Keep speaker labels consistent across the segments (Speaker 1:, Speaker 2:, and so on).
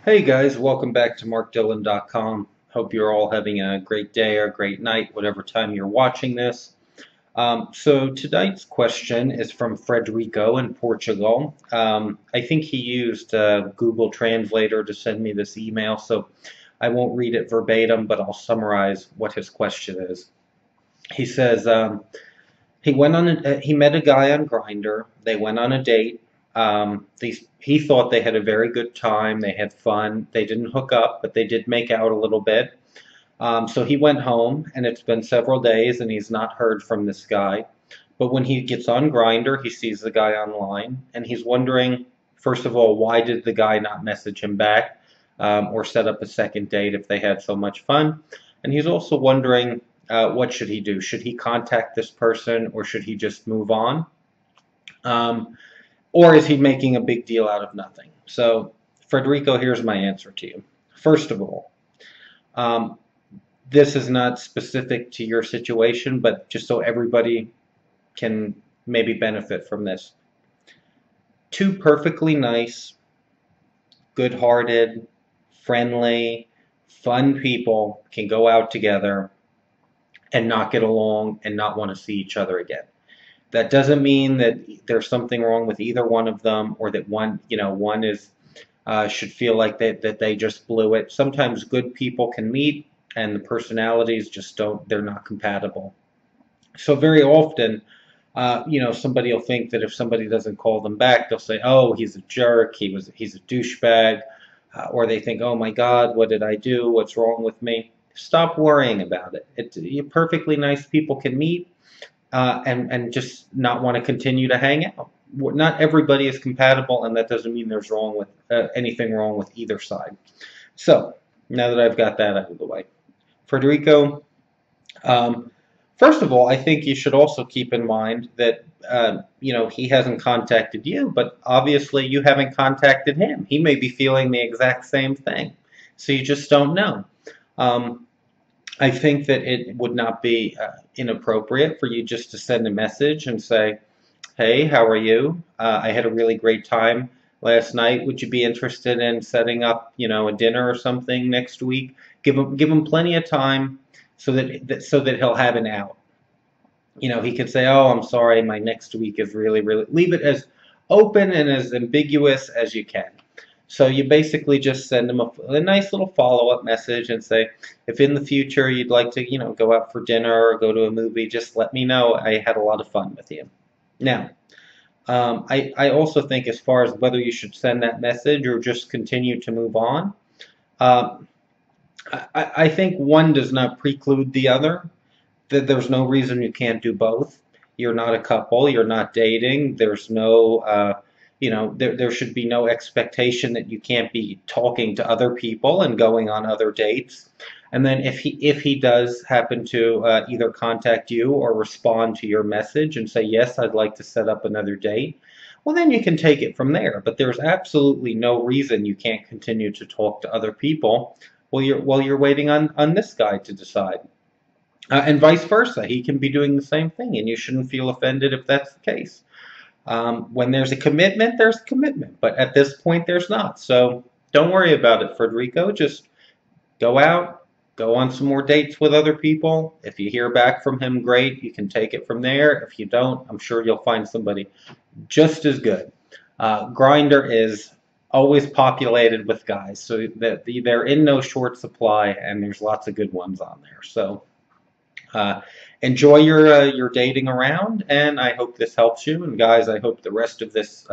Speaker 1: Hey guys, welcome back to markdillon.com. Hope you're all having a great day or a great night, whatever time you're watching this. So tonight's question is from Frederico in Portugal. I think he used Google Translator to send me this email, so I won't read it verbatim, but I'll summarize what his question is. He says, he met a guy on Grindr. They went on a date. He thought they had a very good time. They had fun. They didn't hook up, but they did make out a little bit. So he went home, and it's been several days, and he's not heard from this guy. But when he gets on Grindr, he sees the guy online, and he's wondering, first of all, why did the guy not message him back or set up a second date if they had so much fun? And he's also wondering, what should he do? Should he contact this person, or should he just move on? Or is he making a big deal out of nothing? So, Frederico, here's my answer to you. First of all, this is not specific to your situation, but just so everybody can maybe benefit from this. Two perfectly nice, good-hearted, friendly, fun people can go out together and not get along and not want to see each other again. That doesn't mean that there's something wrong with either one of them, or that one is should feel like that they just blew it. Sometimes good people can meet, and the personalities just they're not compatible. So very often, somebody will think that if somebody doesn't call them back, they'll say, "Oh, he's a jerk. He's a douchebag," or they think, "Oh my God, what did I do? What's wrong with me?" Stop worrying about it. Perfectly nice people can meet. And just not want to continue to hang out. Not everybody is compatible, and that doesn't mean there's anything wrong with either side. So now that I've got that out of the way, Frederico, first of all, I think you should also keep in mind that he hasn't contacted you, but obviously you haven't contacted him. He may be feeling the exact same thing, so you just don't know. I think that it would not be inappropriate for you just to send a message and say, "Hey, how are you? I had a really great time last night. Would you be interested in setting up, a dinner or something next week?" Give him plenty of time so that he'll have an out. He could say, "Oh, I'm sorry, my next week is really, really." Leave it as open and as ambiguous as you can. So you basically just send them a nice little follow-up message and say, if in the future you'd like to, go out for dinner or go to a movie, just let me know. I had a lot of fun with you. Now, I also think as far as whether you should send that message or just continue to move on, I think one does not preclude the other. That there's no reason you can't do both. You're not a couple. You're not dating. There's no... there should be no expectation that you can't be talking to other people and going on other dates. And then if he does happen to either contact you or respond to your message and say, "Yes, I'd like to set up another date," well, then you can take it from there. But there's absolutely no reason you can't continue to talk to other people while you're waiting on this guy to decide. And vice versa. He can be doing the same thing, and you shouldn't feel offended if that's the case. When there's a commitment, there's a commitment. But at this point, there's not. So don't worry about it, Frederico. Just go out, go on some more dates with other people. If you hear back from him, great. You can take it from there. If you don't, I'm sure you'll find somebody just as good. Grindr is always populated with guys. So that they're in no short supply, and there's lots of good ones on there. So enjoy your dating around, and I hope this helps you. And guys, I hope this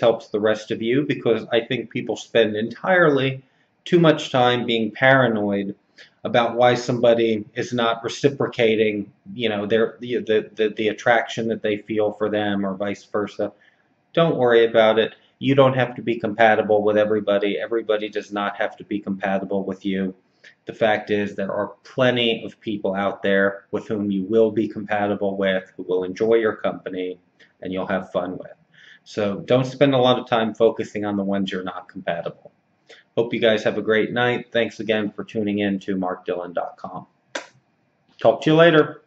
Speaker 1: helps the rest of you, because I think people spend entirely too much time being paranoid about why somebody is not reciprocating, the attraction that they feel for them, or vice versa. Don't worry about it. You don't have to be compatible with everybody. Everybody does not have to be compatible with you. The fact is, there are plenty of people out there with whom you will be compatible with, who will enjoy your company, and you'll have fun with. So don't spend a lot of time focusing on the ones you're not compatible. Hope you guys have a great night. Thanks again for tuning in to markdillon.com. Talk to you later.